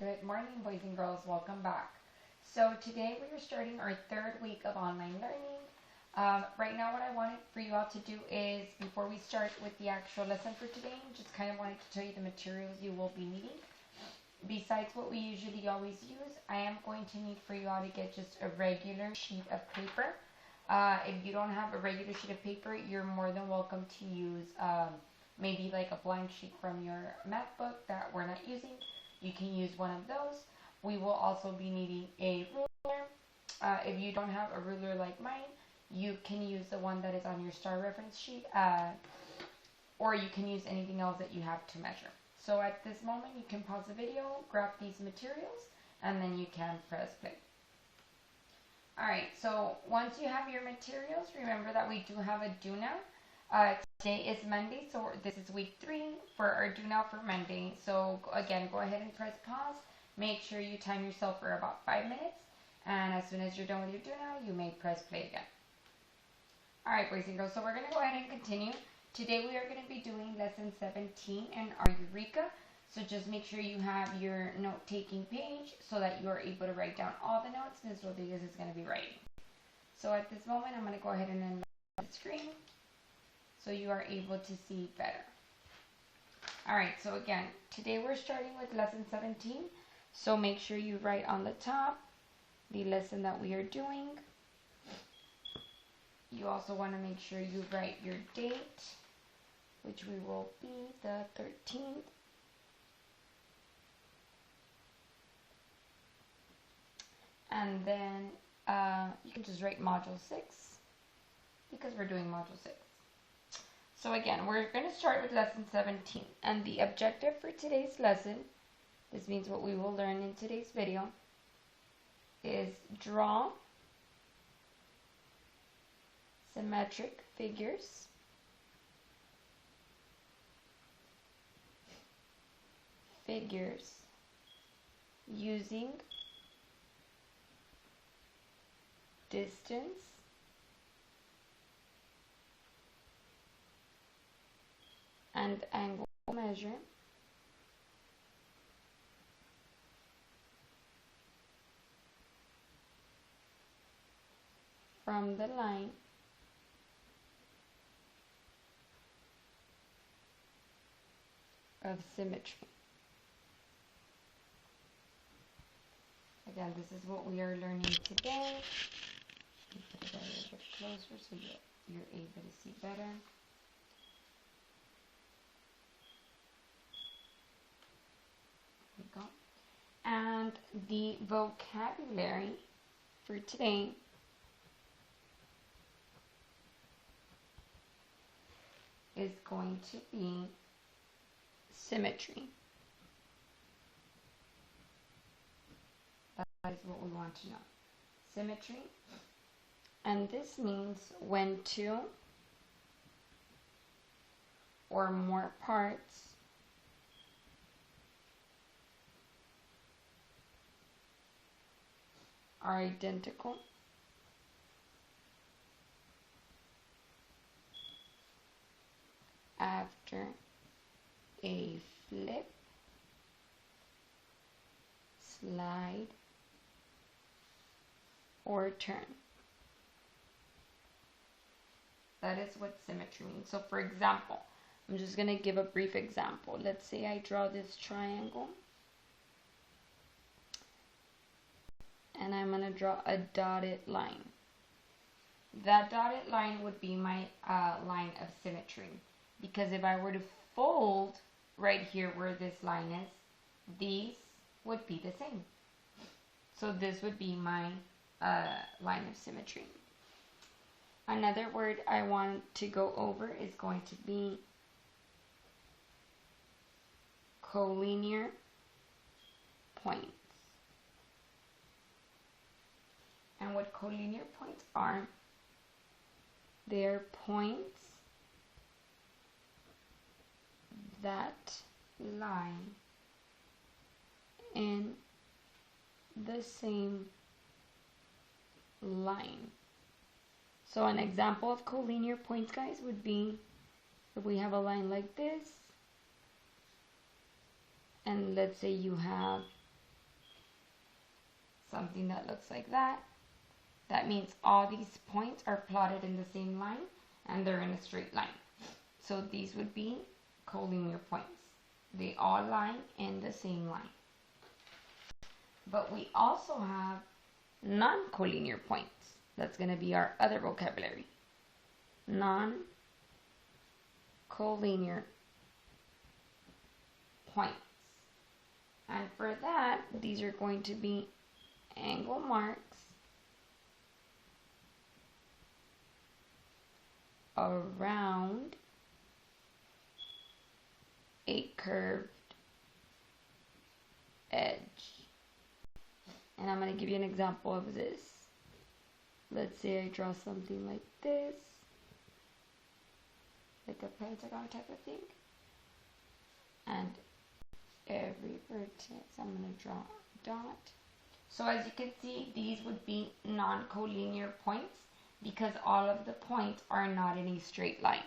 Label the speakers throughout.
Speaker 1: Good morning, boys and girls. Welcome back. So today we are starting our third week of online learning. Right now what I wanted for you all to do is, before we start with the actual lesson for today, just kind of wanted to tell you the materials you will be needing. Besides what we usually always use, I am going to need for you all to get just a regular sheet of paper. If you don't have a regular sheet of paper, you're more than welcome to use maybe like a blank sheet from your math book that we're not using. You can use one of those. We will also be needing a ruler. If you don't have a ruler like mine, you can use the one that is on your star reference sheet, or you can use anything else that you have to measure. So at this moment, you can pause the video, grab these materials, and then you can press play. Alright, so once you have your materials, remember that we do have a do now. Today is Monday, so this is week 3 for our do now for Monday. So again, go ahead and press pause. Make sure you time yourself for about 5 minutes. And as soon as you're done with your do now, you may press play again. Alright, boys and girls, so we're going to go ahead and continue. Today we are going to be doing lesson 17 in our Eureka. So just make sure you have your note-taking page so that you are able to write down all the notes Ms. Rodriguez is going to be writing. So at this moment, I'm going to go ahead and enlarge the screen so you are able to see better. Alright, so again, today we're starting with lesson 17. So make sure you write on the top the lesson that we are doing. You also want to make sure you write your date, which we will be the 13th. And then you can just write module 6 because we're doing module 6. So again, we're going to start with lesson 17. And the objective for today's lesson, this means what we will learn in today's video, is draw symmetric figures using distance and angle measure from the line of symmetry. Again, this is what we are learning today. Put it a little bit closer so you're able to see better. There we go. And the vocabulary for today is going to be symmetry. That is what we want to know. Symmetry. And this means when two or more parts are identical after a flip, slide, or turn. That is what symmetry means. So for example, I'm just going to give a brief example. Let's say I draw this triangle and I'm going to draw a dotted line. That dotted line would be my line of symmetry, because if I were to fold right here where this line is, these would be the same. So this would be my line of symmetry. Another word I want to go over is going to be collinear points. And what collinear points are, they're points that lie in the same line. So an example of collinear points, guys, would be if we have a line like this, and let's say you have something that looks like that. That means all these points are plotted in the same line and they're in a straight line. So these would be collinear points. They all lie in the same line. But we also have non-collinear points. That's going to be our other vocabulary. Non-collinear points. And for that, these are going to be angle marks around a curved edge. And I'm going to give you an example of this. Let's say I draw something like this, like a pentagon type of thing. And every vertex, I'm going to draw a dot. So as you can see, these would be non-collinear points because all of the points are not in a straight line.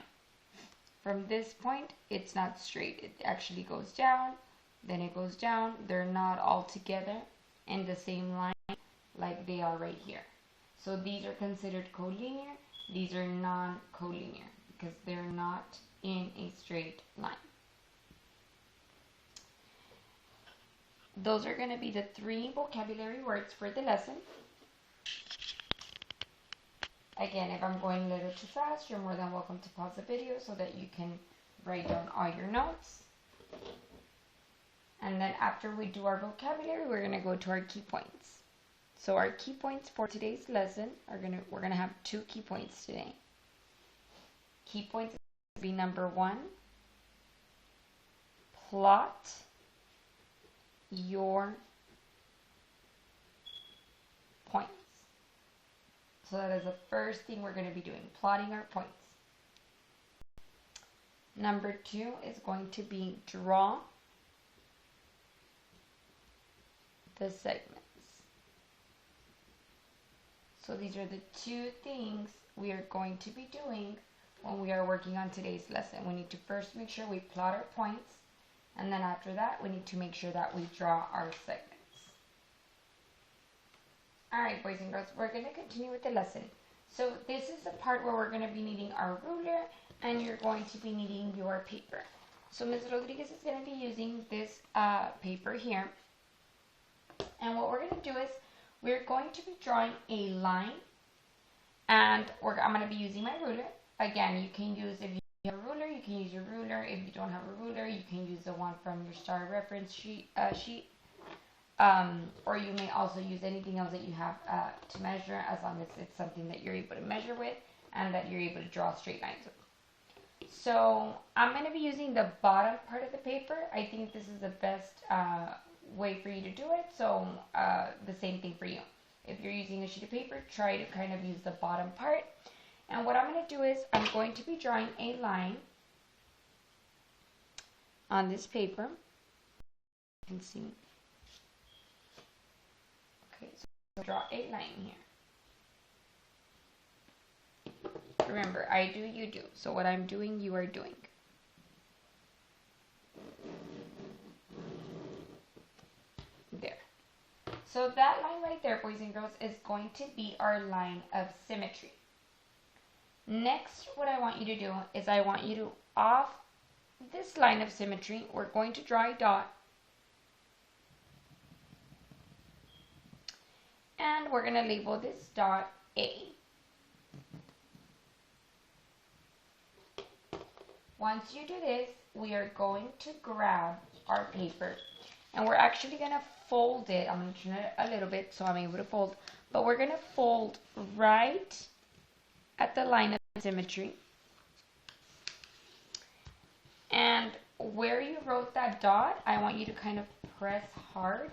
Speaker 1: From this point, it's not straight. It actually goes down, then it goes down. They're not all together in the same line like they are right here. So these are considered collinear. These are non-collinear because they're not in a straight line. Those are going to be the 3 vocabulary words for the lesson. Again, if I'm going a little too fast, you're more than welcome to pause the video so that you can write down all your notes. And then after we do our vocabulary, we're going to go to our key points. So our key points for today's lesson are we're going to have 2 key points today. Key points will be number 1, plot your points. So that is the first thing we're going to be doing, plotting our points. Number 2 is going to be draw the segments. So these are the 2 things we are going to be doing when we are working on today's lesson. We need to first make sure we plot our points, and then after that we need to make sure that we draw our segments. Alright, boys and girls, we're going to continue with the lesson. So this is the part where we're going to be needing our ruler and you're going to be needing your paper. So Ms. Rodriguez is going to be using this paper here. And what we're going to do is we're going to be drawing a line, and I'm going to be using my ruler. Again, you can use, if you have a ruler, you can use your ruler. If you don't have a ruler, you can use the one from your star reference sheet. Or you may also use anything else that you have to measure, as long as it's something that you're able to measure with and that you're able to draw straight lines with. So I'm going to be using the bottom part of the paper. I think this is the best way for you to do it. So the same thing for you. If you're using a sheet of paper, try to kind of use the bottom part. And what I'm going to do is I'm going to be drawing a line on this paper. You can see. Okay, so I'll draw a line here. Remember, I do, you do. So what I'm doing, you are doing. There. So that line right there, boys and girls, is going to be our line of symmetry. Next, what I want you to do is I want you to, off this line of symmetry, we're going to draw a dot. And we're going to label this dot A. Once you do this, we are going to grab our paper. And we're actually going to fold it. I'm going to turn it a little bit so I'm able to fold. But we're going to fold right at the line of symmetry. And where you wrote that dot, I want you to kind of press hard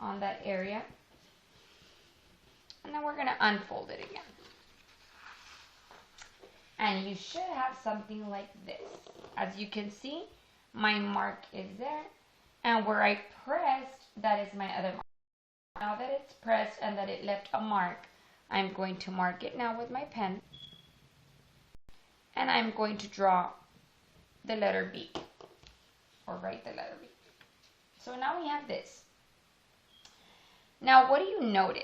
Speaker 1: on that area. And then we're going to unfold it again. And you should have something like this. As you can see, my mark is there. And where I pressed, that is my other mark. Now that it's pressed and that it left a mark, I'm going to mark it now with my pen. And I'm going to draw the letter B. Or write the letter B. So now we have this. Now, what do you notice?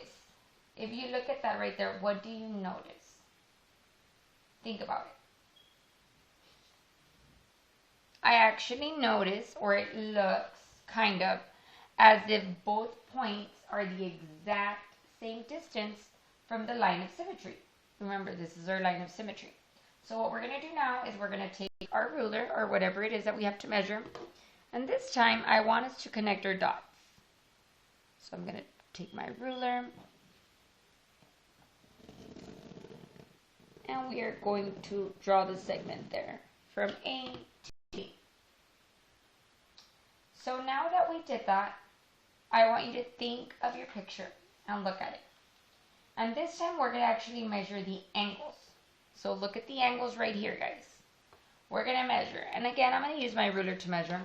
Speaker 1: If you look at that right there, what do you notice? Think about it. I actually notice, or it looks kind of as if both points are the exact same distance from the line of symmetry. Remember, this is our line of symmetry. So what we're going to do now is we're going to take our ruler, or whatever it is that we have to measure, and this time I want us to connect our dots. So I'm going to take my ruler, and we are going to draw the segment there from A to B. So now that we did that, I want you to think of your picture and look at it. And this time we're going to actually measure the angles. So look at the angles right here, guys. We're going to measure. And again, I'm going to use my ruler to measure,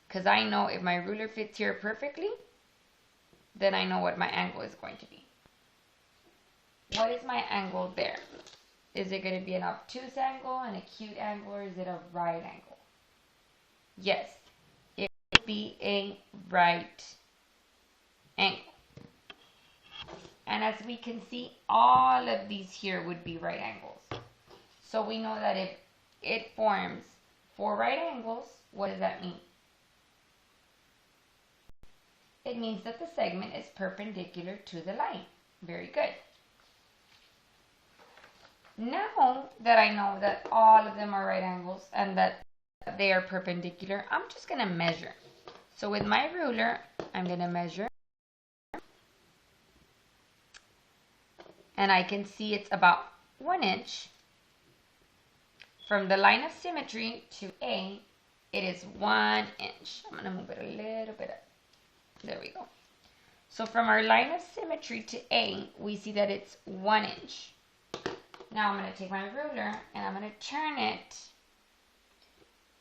Speaker 1: because I know if my ruler fits here perfectly, then I know what my angle is going to be. What is my angle there? Is it going to be an obtuse angle, an acute angle, or is it a right angle? Yes, it would be a right angle. And as we can see, all of these here would be right angles. So we know that if it forms 4 right angles, what does that mean? It means that the segment is perpendicular to the line. Very good. Now that I know that all of them are right angles and that they are perpendicular, I'm just going to measure. So with my ruler, I'm going to measure. And I can see it's about 1 inch. From the line of symmetry to A, it is 1 inch. I'm going to move it a little bit up. There we go. So from our line of symmetry to A, we see that it's 1 inch. Now I'm going to take my ruler and I'm going to turn it.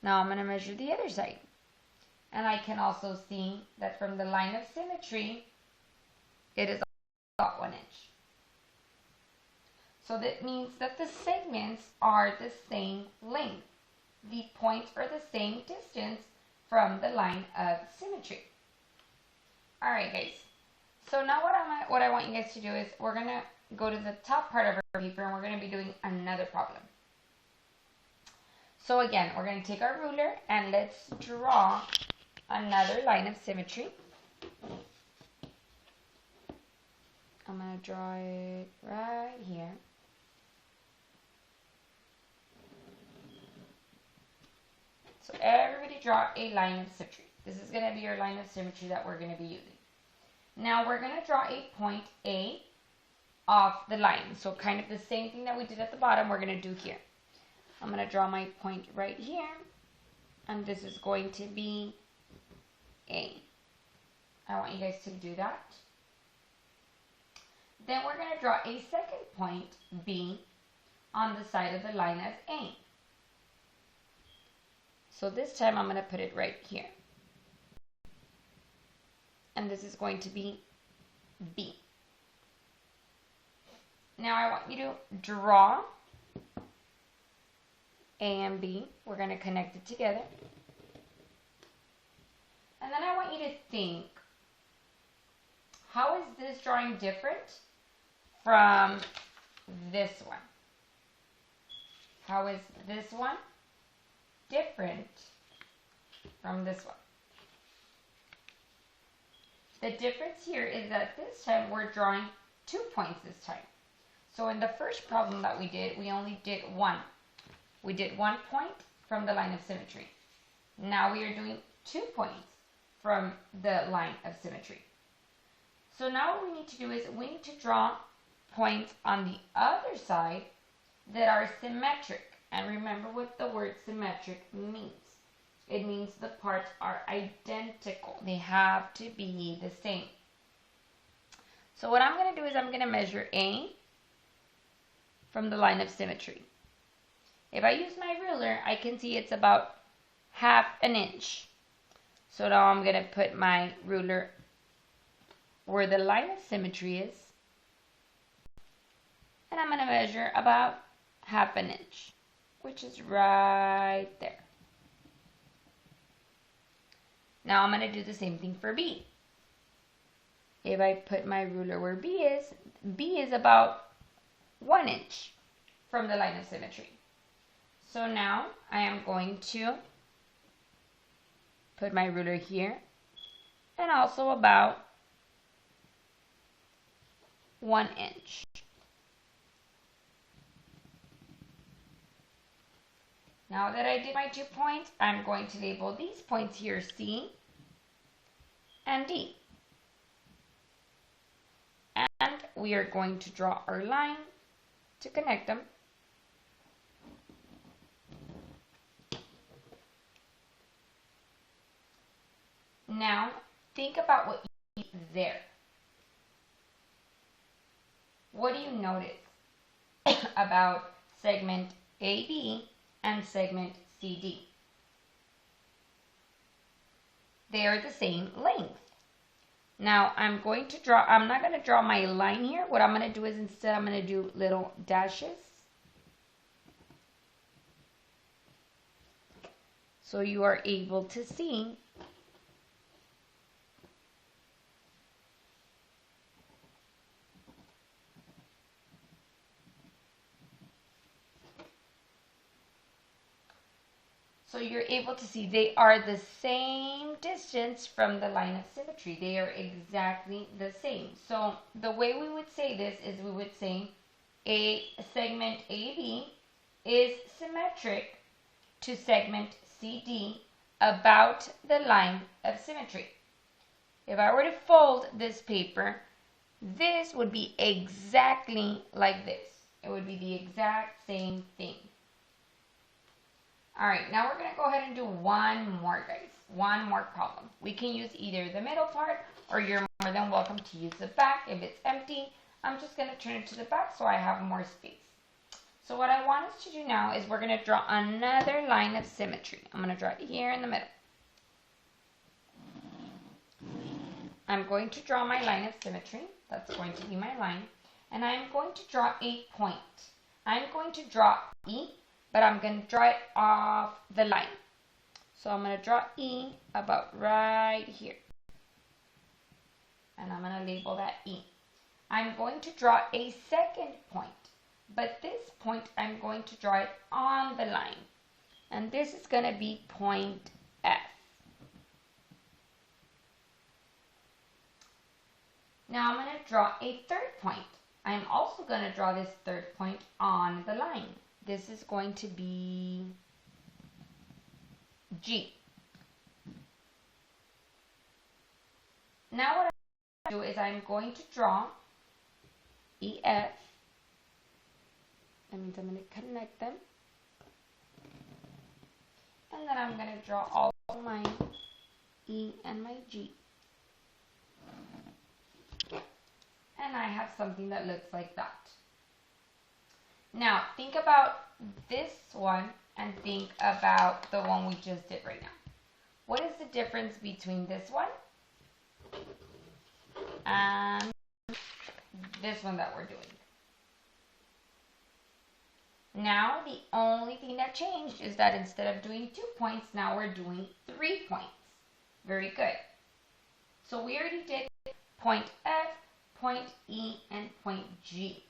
Speaker 1: Now I'm going to measure the other side. And I can also see that from the line of symmetry, it is about 1 inch. So that means that the segments are the same length. The points are the same distance from the line of symmetry. Alright guys, so now what I want you guys to do is we're going to go to the top part of our paper and we're going to be doing another problem. So again, we're going to take our ruler and let's draw another line of symmetry. I'm going to draw it right here. So everybody draw a line of symmetry. This is going to be your line of symmetry that we're going to be using. Now we're going to draw a point A off the line. So kind of the same thing that we did at the bottom, we're going to do here. I'm going to draw my point right here. And this is going to be A. I want you guys to do that. Then we're going to draw a second point, B, on the side of the line as A. So this time I'm going to put it right here. And this is going to be B. Now I want you to draw A and B. We're going to connect it together. And then I want you to think, how is this drawing different from this one? How is this one different from this one? The difference here is that this time we're drawing 2 points this time. So in the first problem that we did, we only did 1. We did 1 point from the line of symmetry. Now we are doing 2 points from the line of symmetry. So now what we need to do is we need to draw points on the other side that are symmetric. And remember what the word symmetric means. It means the parts are identical. They have to be the same. So what I'm going to do is I'm going to measure A from the line of symmetry. If I use my ruler, I can see it's about 1/2 inch. So now I'm going to put my ruler where the line of symmetry is. And I'm going to measure about 1/2 inch, which is right there. Now I'm going to do the same thing for B. If I put my ruler where B is about 1 inch from the line of symmetry. So now I am going to put my ruler here and also about 1 inch. Now that I did my 2 points, I'm going to label these points here C and D. And we are going to draw our line to connect them. Now, think about what you see there. What do you notice about segment AB and segment CD? They are the same length. Now, I'm not going to draw my line here. What I'm going to do is instead I'm going to do little dashes. So you are able to see they are the same distance from the line of symmetry. They are exactly the same. So the way we would say this is we would say a segment AB is symmetric to segment CD about the line of symmetry. If I were to fold this paper, this would be exactly like this. It would be the exact same thing. All right, now we're going to go ahead and do one more, guys. One more problem. We can use either the middle part or you're more than welcome to use the back. If it's empty, I'm just going to turn it to the back so I have more space. So what I want us to do now is we're going to draw another line of symmetry. I'm going to draw it here in the middle. I'm going to draw my line of symmetry. That's going to be my line. And I'm going to draw a point. I'm going to draw E, but I'm going to draw it off the line. So I'm going to draw E about right here. And I'm going to label that E. I'm going to draw a second point, but this point I'm going to draw it on the line. And this is going to be point F. Now I'm going to draw a third point. I'm also going to draw this third point on the line. This is going to be G. Now what I'm going to do is I'm going to draw EF. That means I'm going to connect them. And then I'm going to draw also my E and my G. And I have something that looks like that. Now, think about this one and think about the one we just did right now. What is the difference between this one and this one that we're doing? Now, the only thing that changed is that instead of doing 2 points, now we're doing 3 points. Very good. So we already did point F, point E, and point G.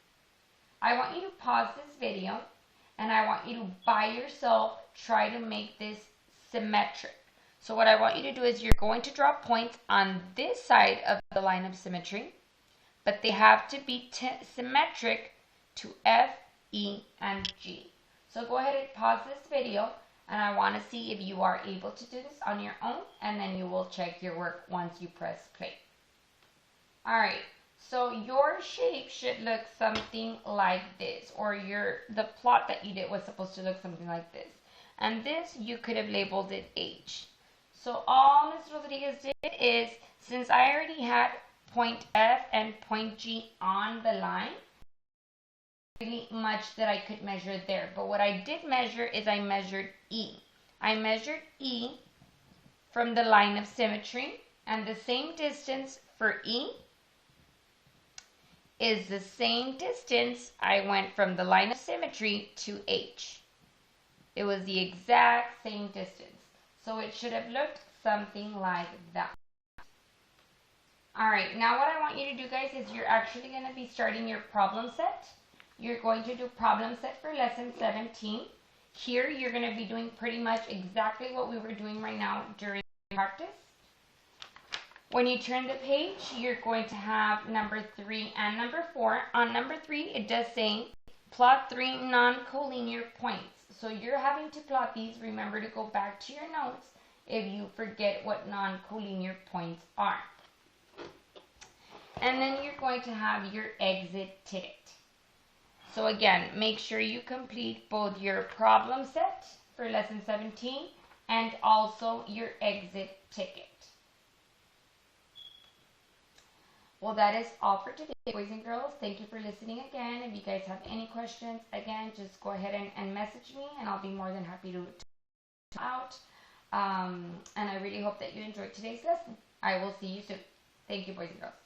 Speaker 1: I want you to pause this video and I want you to by yourself try to make this symmetric. So what I want you to do is you're going to draw points on this side of the line of symmetry, but they have to be symmetric to F, E, and G. So go ahead and pause this video and I want to see if you are able to do this on your own, and then you will check your work once you press play. Alright. So your shape should look something like this, or the plot that you did was supposed to look something like this. And this, you could have labeled it H. So all Ms. Rodriguez did is, since I already had point F and point G on the line, really much that I could measure there. But what I did measure is I measured E. I measured E from the line of symmetry, and the same distance for E is the same distance I went from the line of symmetry to H. It was the exact same distance. So it should have looked something like that. Alright, now what I want you to do, guys, is you're actually going to be starting your problem set. You're going to do problem set for lesson 17. Here, you're going to be doing pretty much exactly what we were doing right now during practice. When you turn the page, you're going to have number 3 and number 4. On number 3, it does say plot 3 non-collinear points. So you're having to plot these. Remember to go back to your notes if you forget what non-collinear points are. And then you're going to have your exit ticket. So again, make sure you complete both your problem set for lesson 17 and also your exit ticket. Well, that is all for today, boys and girls. Thank you for listening again. If you guys have any questions, again, just go ahead and message me, and I'll be more than happy to help out. And I really hope that you enjoyed today's lesson. I will see you soon. Thank you, boys and girls.